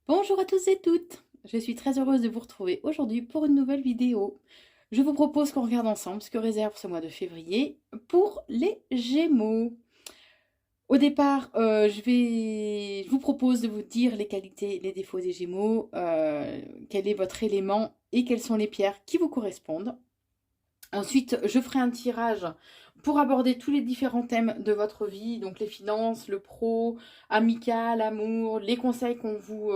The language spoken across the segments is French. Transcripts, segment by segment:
Bonjour à tous et toutes, je suis très heureuse de vous retrouver aujourd'hui pour une nouvelle vidéo. Je vous propose qu'on regarde ensemble ce que réserve ce mois de février pour les Gémeaux. Au départ, je vous propose de vous dire les qualités et les défauts des Gémeaux, quel est votre élément et quelles sont les pierres qui vous correspondent. Ensuite, je ferai un tirage pour aborder tous les différents thèmes de votre vie, donc les finances, le pro, amical, amour, les conseils qu'on vous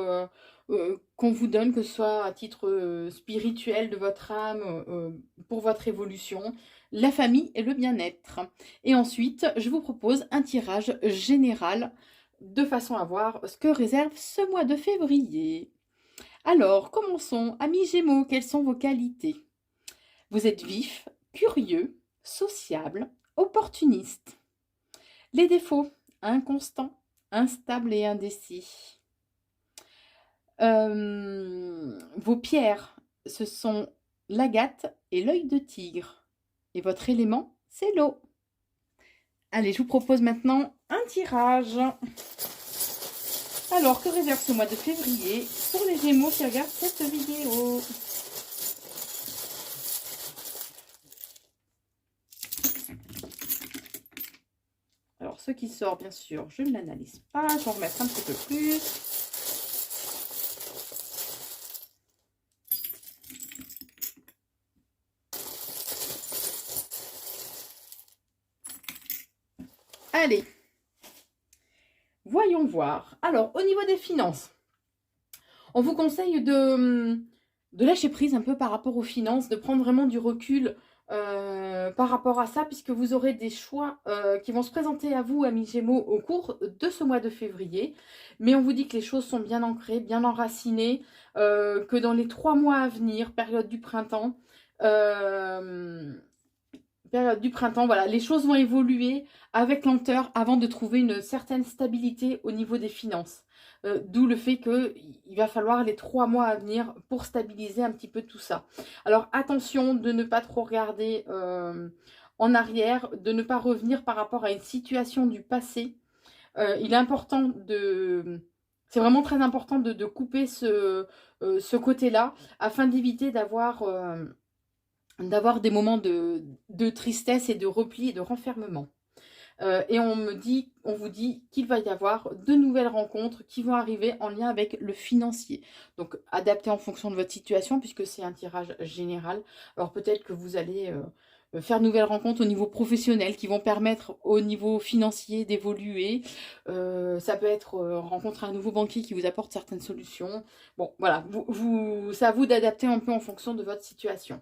donne, que ce soit à titre spirituel de votre âme, pour votre évolution, la famille et le bien-être. Et ensuite, je vous propose un tirage général de façon à voir ce que réserve ce mois de février. Alors, commençons. Amis Gémeaux, quelles sont vos qualités? Vous êtes vif, curieux, sociable, opportuniste. Les défauts, inconstant, instable et indécis. Vos pierres, ce sont l'agate et l'œil de tigre. Et votre élément, c'est l'eau. Allez, je vous propose maintenant un tirage. Alors, que réserve ce mois de février pour les Gémeaux qui regardent cette vidéo? Alors, ce qui sort, bien sûr, je ne l'analyse pas. Je vais en remettre un petit peu plus. Allez, voyons voir. Alors, au niveau des finances, on vous conseille de lâcher prise un peu par rapport aux finances, de prendre vraiment du recul par rapport à ça, puisque vous aurez des choix qui vont se présenter à vous, amis Gémeaux, au cours de ce mois de février. Mais on vous dit que les choses sont bien ancrées, bien enracinées, que dans les 3 mois à venir, période du printemps, voilà, les choses vont évoluer avec lenteur avant de trouver une certaine stabilité au niveau des finances. D'où le fait qu'il va falloir les 3 mois à venir pour stabiliser un petit peu tout ça. Alors attention de ne pas trop regarder en arrière, de ne pas revenir par rapport à une situation du passé. Il est important de... C'est vraiment très important de couper ce côté-là afin d'éviter d'avoir des moments de tristesse et de repli et de renfermement. Et on vous dit qu'il va y avoir de nouvelles rencontres qui vont arriver en lien avec le financier. Donc, adapté en fonction de votre situation, puisque c'est un tirage général. Alors, peut-être que vous allez faire de nouvelles rencontres au niveau professionnel qui vont permettre au niveau financier d'évoluer. Ça peut être rencontrer un nouveau banquier qui vous apporte certaines solutions. Bon, voilà, c'est à vous d'adapter un peu en fonction de votre situation.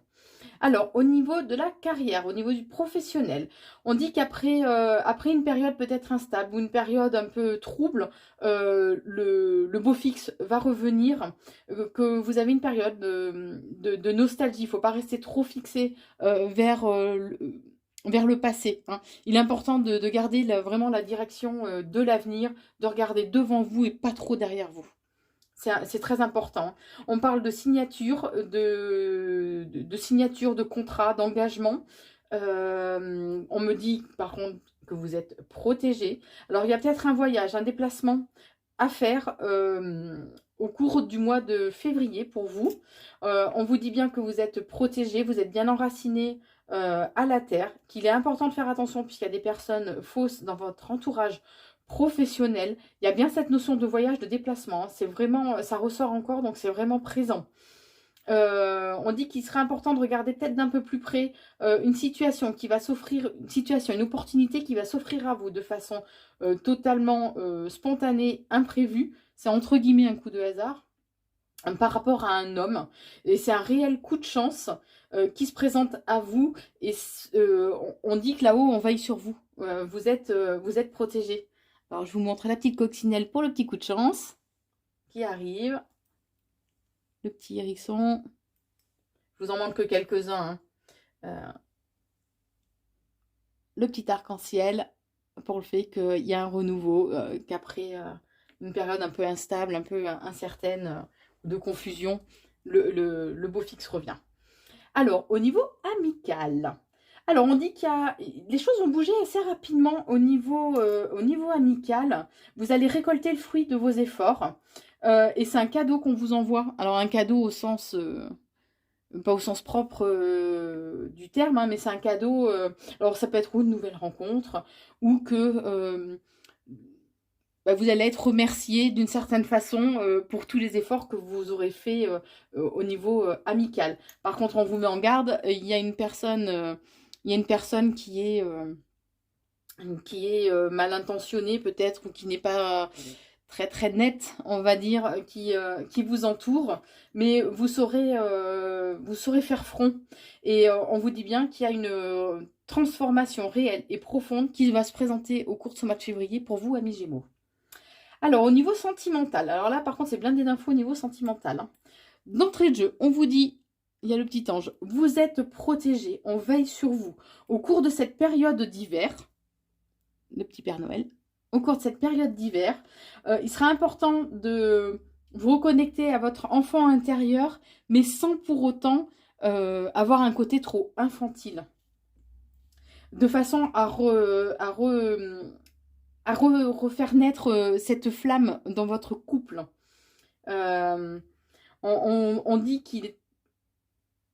Alors, au niveau de la carrière, au niveau du professionnel, on dit qu'après après une période peut-être instable ou une période un peu trouble, le beau fixe va revenir, que vous avez une période de nostalgie. Il ne faut pas rester trop fixé vers le passé, hein. Il est important de garder vraiment la direction de l'avenir, de regarder devant vous et pas trop derrière vous. C'est très important. On parle de signature, de signature de contrat, d'engagement. On me dit par contre que vous êtes protégé. Alors il y a peut-être un voyage, un déplacement à faire au cours du mois de février pour vous. On vous dit bien que vous êtes protégé, vous êtes bien enraciné à la terre, qu'il est important de faire attention puisqu'il y a des personnes fausses dans votre entourage professionnel. Il y a bien cette notion de voyage, de déplacement, hein. C'est vraiment, ça ressort encore, donc c'est vraiment présent. On dit qu'il serait important de regarder peut-être d'un peu plus près une situation qui va s'offrir, une opportunité qui va s'offrir à vous de façon totalement spontanée, imprévue. C'est entre guillemets un coup de hasard par rapport à un homme. Et c'est un réel coup de chance qui se présente à vous. Et on dit que là-haut, on veille sur vous. Vous êtes protégé. Alors, je vous montre la petite coccinelle pour le petit coup de chance qui arrive. Le petit hérisson. Je vous en manque que quelques-uns, hein. Le petit arc-en-ciel pour le fait qu'il y a un renouveau, qu'après une période un peu instable, un peu incertaine, de confusion, le beau fixe revient. Alors, au niveau amical, alors on dit les choses vont bouger assez rapidement au niveau amical. Vous allez récolter le fruit de vos efforts. Et c'est un cadeau qu'on vous envoie. Alors un cadeau au sens, pas au sens propre du terme, hein, mais c'est un cadeau. Alors ça peut être ou une nouvelle rencontre, ou que bah, vous allez être remercié d'une certaine façon pour tous les efforts que vous aurez fait au niveau amical. Par contre, on vous met en garde, il y a une personne, qui est mal intentionnée peut-être, ou qui n'est pas très très nette, on va dire, qui vous entoure, mais vous saurez faire front. Et on vous dit bien qu'il y a une transformation réelle et profonde qui va se présenter au cours de ce mois de février pour vous, amis Gémeaux. Alors, au niveau sentimental, alors là, par contre, c'est blindé d'infos au niveau sentimental, hein. D'entrée de jeu, on vous dit, il y a le petit ange, vous êtes protégés, on veille sur vous. Au cours de cette période d'hiver, le petit Père Noël, au cours de cette période d'hiver, il sera important de vous reconnecter à votre enfant intérieur, mais sans pour autant avoir un côté trop infantile. De façon à refaire naître cette flamme dans votre couple. On dit qu'il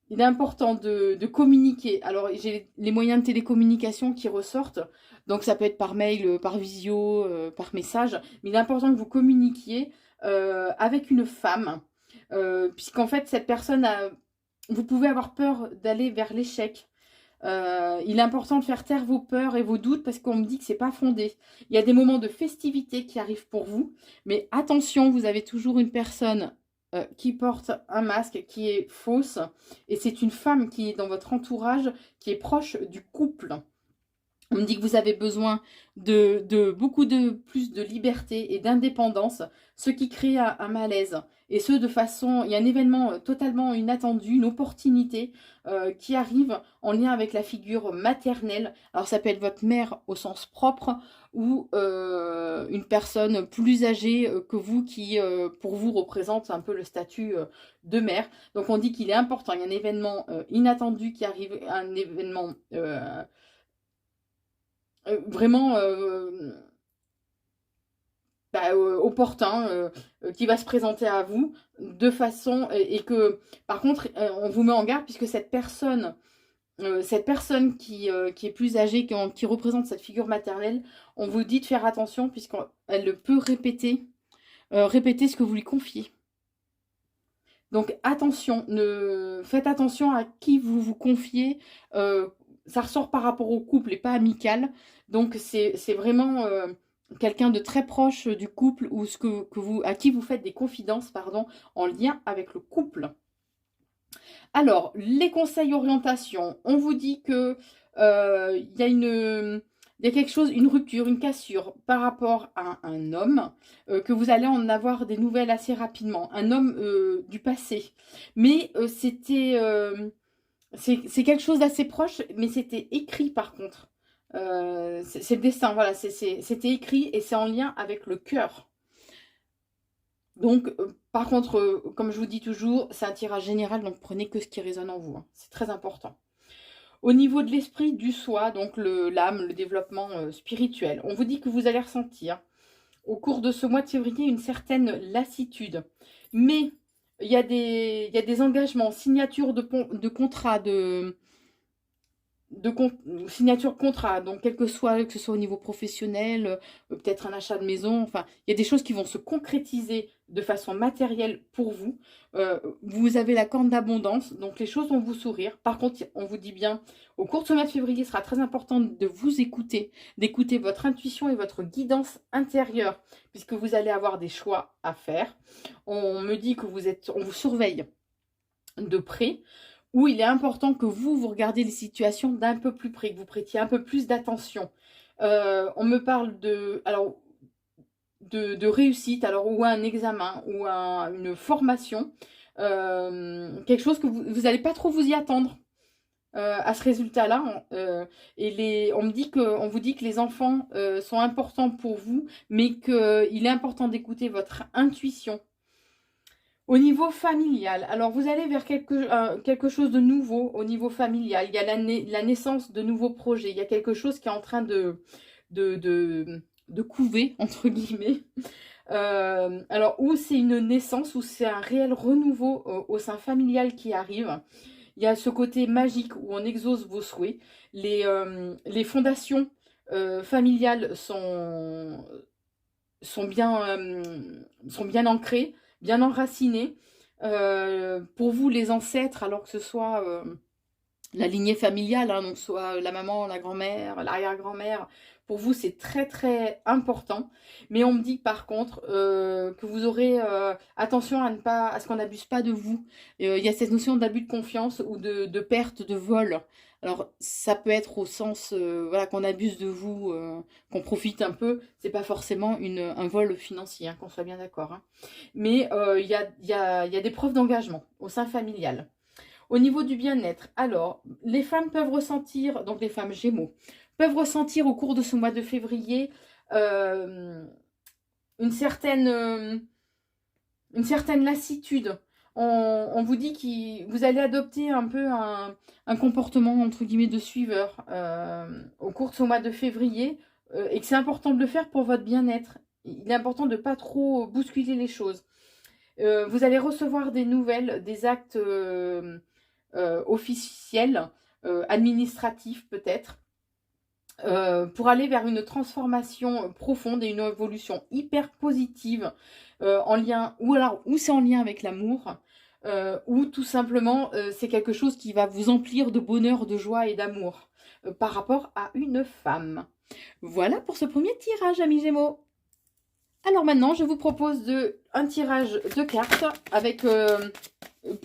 est important de communiquer. Alors, j'ai les moyens de télécommunication qui ressortent. Donc, ça peut être par mail, par visio, par message. Mais il est important que vous communiquiez avec une femme. Puisqu'en fait, cette personne vous pouvez avoir peur d'aller vers l'échec. Il est important de faire taire vos peurs et vos doutes parce qu'on me dit que c'est pas fondé. Il y a des moments de festivité qui arrivent pour vous, mais attention, vous avez toujours une personne qui porte un masque qui est fausse, et c'est une femme qui est dans votre entourage, qui est proche du couple. On me dit que vous avez besoin de beaucoup de plus de liberté et d'indépendance, ce qui crée un malaise. Et ce, de façon, il y a un événement totalement inattendu, une opportunité qui arrive en lien avec la figure maternelle. Alors ça peut être votre mère au sens propre, ou une personne plus âgée que vous qui, pour vous, représente un peu le statut de mère. Donc on dit qu'il est important, il y a un événement inattendu qui arrive, un événement vraiment opportun qui va se présenter à vous de façon et que par contre on vous met en garde puisque cette personne qui est plus âgée, qui représente cette figure maternelle, on vous dit de faire attention puisqu'elle peut répéter ce que vous lui confiez. Donc attention, faites attention à qui vous vous confiez. Ça ressort par rapport au couple et pas amical. Donc c'est vraiment quelqu'un de très proche du couple, ou à qui vous faites des confidences, pardon, en lien avec le couple. Alors, les conseils orientation, on vous dit que il y a quelque chose, une rupture, une cassure par rapport à un homme, que vous allez en avoir des nouvelles assez rapidement, un homme du passé. Mais c'est quelque chose d'assez proche, mais c'était écrit par contre. C'est le destin, voilà, c'était écrit et c'est en lien avec le cœur. Donc, par contre, comme je vous dis toujours, c'est un tirage général, donc prenez que ce qui résonne en vous, hein. C'est très important. Au niveau de l'esprit, du soi, donc l'âme, le développement spirituel, on vous dit que vous allez ressentir au cours de ce mois de février une certaine lassitude. Mais il y a des engagements, signature de contrat, signature de contrat, donc que ce soit au niveau professionnel, peut-être un achat de maison, enfin, il y a des choses qui vont se concrétiser de façon matérielle pour vous. Vous avez la corne d'abondance, donc les choses vont vous sourire. Par contre, on vous dit bien, au cours de ce mois de février, il sera très important de vous écouter, d'écouter votre intuition et votre guidance intérieure, puisque vous allez avoir des choix à faire. On me dit que on vous surveille de près, où il est important que vous regardiez les situations d'un peu plus près, que vous prêtiez un peu plus d'attention. On me parle de réussite, alors ou un examen, ou une formation, quelque chose que vous n'allez pas trop vous y attendre à ce résultat-là. On vous dit que les enfants sont importants pour vous, mais qu'il est important d'écouter votre intuition. Au niveau familial, alors vous allez vers quelque chose de nouveau au niveau familial. Il y a la naissance de nouveaux projets. Il y a quelque chose qui est en train de couver, entre guillemets. Alors, ou c'est une naissance, ou c'est un réel renouveau au sein familial qui arrive. Il y a ce côté magique où on exauce vos souhaits. Les fondations familiales sont bien ancrées, bien enracinées. Pour vous, les ancêtres, alors que ce soit la lignée familiale, hein, donc soit la maman, la grand-mère, l'arrière-grand-mère, pour vous c'est très très important. Mais on me dit par contre que vous aurez attention à ce qu'on n'abuse pas de vous. Il y a cette notion d'abus de confiance ou de perte, de vol. Alors ça peut être au sens voilà, qu'on abuse de vous, qu'on profite un peu. C'est pas forcément un vol financier, hein, qu'on soit bien d'accord. Hein. Mais il y a des preuves d'engagement au sein familial. Au niveau du bien-être, alors, les femmes peuvent ressentir, donc les femmes Gémeaux, peuvent ressentir au cours de ce mois de février une certaine lassitude. On vous dit que vous allez adopter un peu un comportement, entre guillemets, de suiveur au cours de ce mois de février et que c'est important de le faire pour votre bien-être. Il est important de ne pas trop bousculer les choses. Vous allez recevoir des nouvelles, des actes officiels, administratifs peut-être, pour aller vers une transformation profonde et une évolution hyper positive en lien, ou c'est en lien avec l'amour, ou tout simplement c'est quelque chose qui va vous emplir de bonheur, de joie et d'amour par rapport à une femme. Voilà pour ce premier tirage, amis Gémeaux. Alors maintenant, je vous propose un tirage de cartes avec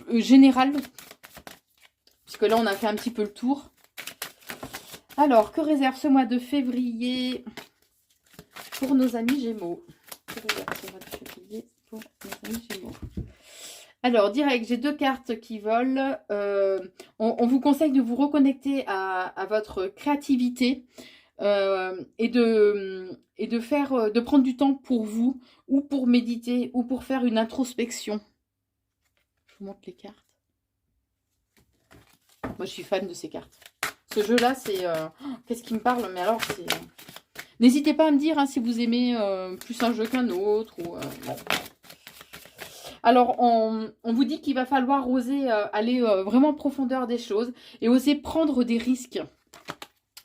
général, puisque là on a fait un petit peu le tour. Alors, que réserve ce mois de février pour nos amis Gémeaux? Que réserve ce mois de février pour nos amis Gémeaux? Alors, direct, j'ai deux cartes qui volent. On vous conseille de vous reconnecter à votre créativité et de prendre du temps pour vous, ou pour méditer, ou pour faire une introspection. Je vous montre les cartes. Moi, je suis fan de ces cartes. Ce jeu-là, c'est... qu'est-ce qui me parle? Mais alors, c'est... N'hésitez pas à me dire hein, si vous aimez plus un jeu qu'un autre. Ou, bon. Alors, on vous dit qu'il va falloir oser aller vraiment en profondeur des choses et oser prendre des risques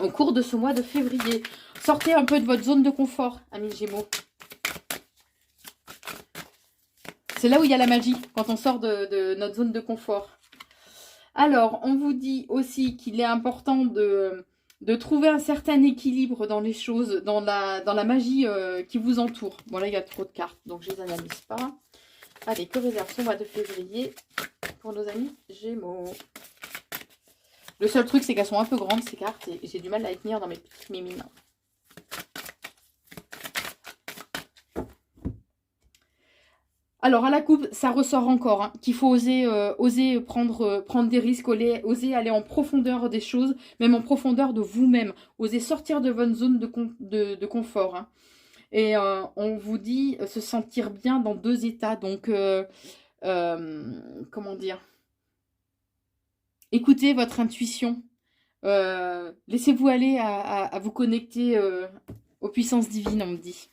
au cours de ce mois de février. Sortez un peu de votre zone de confort, amis Gémeaux. C'est là où il y a la magie, quand on sort de notre zone de confort. Alors, on vous dit aussi qu'il est important de trouver un certain équilibre dans les choses, dans la magie qui vous entoure. Bon, là, il y a trop de cartes, donc je ne les analyse pas. Allez, que réserve ce mois de février pour nos amis Gémeaux? Le seul truc, c'est qu'elles sont un peu grandes, ces cartes, et j'ai du mal à les tenir dans mes petites mimines. Alors, à la coupe, ça ressort encore, hein, qu'il faut oser prendre des risques, oser aller en profondeur des choses, même en profondeur de vous-même. Oser sortir de votre zone de confort. Hein. Et on vous dit se sentir bien dans deux états. Donc, comment dire? Écoutez votre intuition. Laissez-vous aller à vous connecter aux puissances divines, on me dit.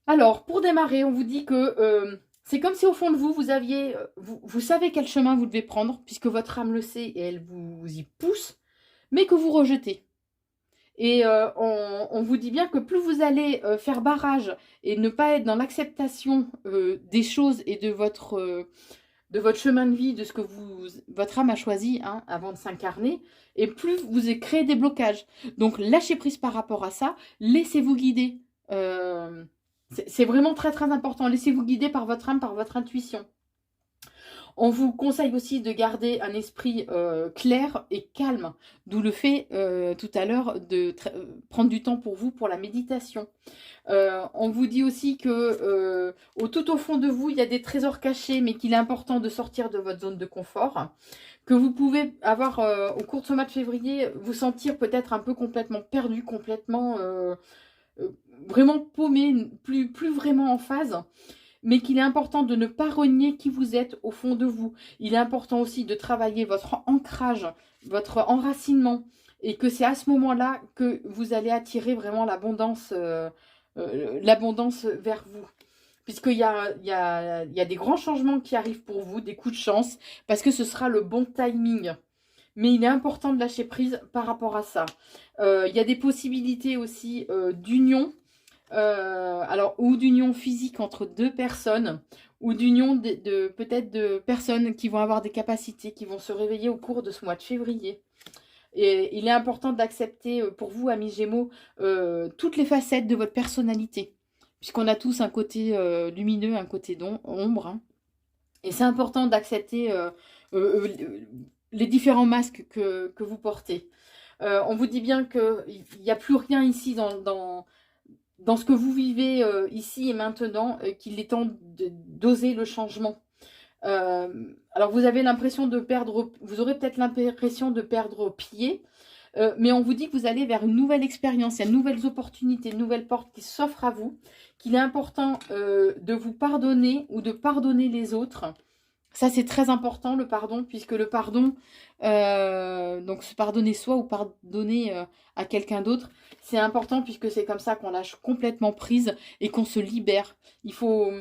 Alors, pour démarrer, on vous dit que c'est comme si au fond de vous, vous savez quel chemin vous devez prendre, puisque votre âme le sait et elle vous y pousse, mais que vous rejetez. Et on vous dit bien que plus vous allez faire barrage et ne pas être dans l'acceptation des choses et de votre chemin de vie, de ce que votre âme a choisi hein, avant de s'incarner, et plus vous créez des blocages. Donc, lâchez prise par rapport à ça, laissez-vous guider. C'est vraiment très très important. Laissez-vous guider par votre âme, par votre intuition. On vous conseille aussi de garder un esprit clair et calme. D'où le fait tout à l'heure de prendre du temps pour vous, pour la méditation. On vous dit aussi que tout au fond de vous, il y a des trésors cachés, mais qu'il est important de sortir de votre zone de confort. Que vous pouvez avoir, au cours de ce mois de février, vous sentir peut-être un peu complètement perdu, complètement... vraiment paumé, plus vraiment en phase, mais qu'il est important de ne pas renier qui vous êtes au fond de vous. Il est important aussi de travailler votre ancrage, votre enracinement, et que c'est à ce moment-là que vous allez attirer vraiment l'abondance vers vous. Puisqu'il y a des grands changements qui arrivent pour vous, des coups de chance, parce que ce sera le bon timing. Mais il est important de lâcher prise par rapport à ça. Il y a des possibilités aussi d'union, alors ou d'union physique entre deux personnes, ou d'union peut-être de personnes qui vont avoir des capacités, qui vont se réveiller au cours de ce mois de février. Et il est important d'accepter pour vous, amis Gémeaux, toutes les facettes de votre personnalité. Puisqu'on a tous un côté lumineux, un côté ombre. Hein. Et c'est important d'accepter les différents masques que vous portez. On vous dit bien qu'il n'y a plus rien ici dans ce que vous vivez ici et maintenant, qu'il est temps d'oser le changement. Alors vous avez l'impression de perdre, vous aurez peut-être l'impression de perdre pied, mais on vous dit que vous allez vers une nouvelle expérience, il y a de nouvelles opportunités, de nouvelles portes qui s'offrent à vous, qu'il est important de vous pardonner ou de pardonner les autres. Ça, c'est très important, le pardon, puisque le pardon, donc se pardonner soi ou pardonner à quelqu'un d'autre, c'est important puisque c'est comme ça qu'on lâche complètement prise et qu'on se libère. Il faut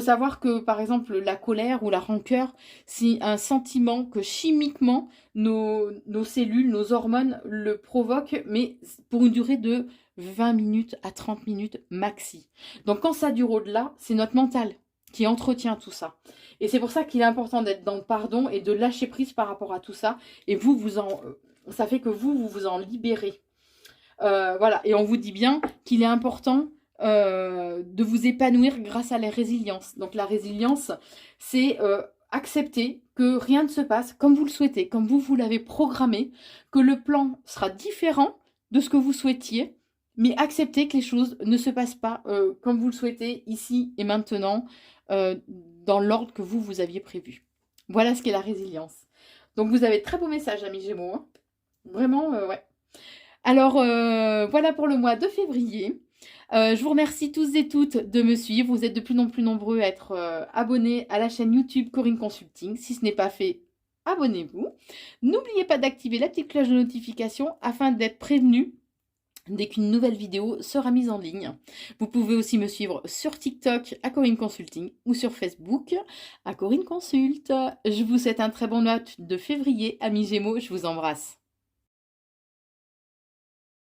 savoir que, par exemple, la colère ou la rancœur, c'est un sentiment que chimiquement, nos cellules, nos hormones le provoquent, mais pour une durée de 20 minutes à 30 minutes maxi. Donc quand ça dure au-delà, c'est notre mental qui entretient tout ça. Et c'est pour ça qu'il est important d'être dans le pardon et de lâcher prise par rapport à tout ça. Et ça fait que vous vous en libérez. Voilà, et on vous dit bien qu'il est important de vous épanouir grâce à la résilience. Donc la résilience, c'est accepter que rien ne se passe comme vous le souhaitez, comme vous l'avez programmé, que le plan sera différent de ce que vous souhaitiez, mais accepter que les choses ne se passent pas comme vous le souhaitez, ici et maintenant, dans l'ordre que vous aviez prévu. Voilà ce qu'est la résilience. Donc vous avez de très beaux messages, amis Gémeaux. Hein. Vraiment, ouais. Alors, voilà pour le mois de février. Je vous remercie tous et toutes de me suivre. Vous êtes de plus en plus nombreux à être abonnés à la chaîne YouTube Corinne Consulting. Si ce n'est pas fait, abonnez-vous. N'oubliez pas d'activer la petite cloche de notification afin d'être prévenu dès qu'une nouvelle vidéo sera mise en ligne. Vous pouvez aussi me suivre sur TikTok à Corinne Consulting ou sur Facebook à Corinne Consult. Je vous souhaite un très bon mois de février, amis Gémeaux. Je vous embrasse.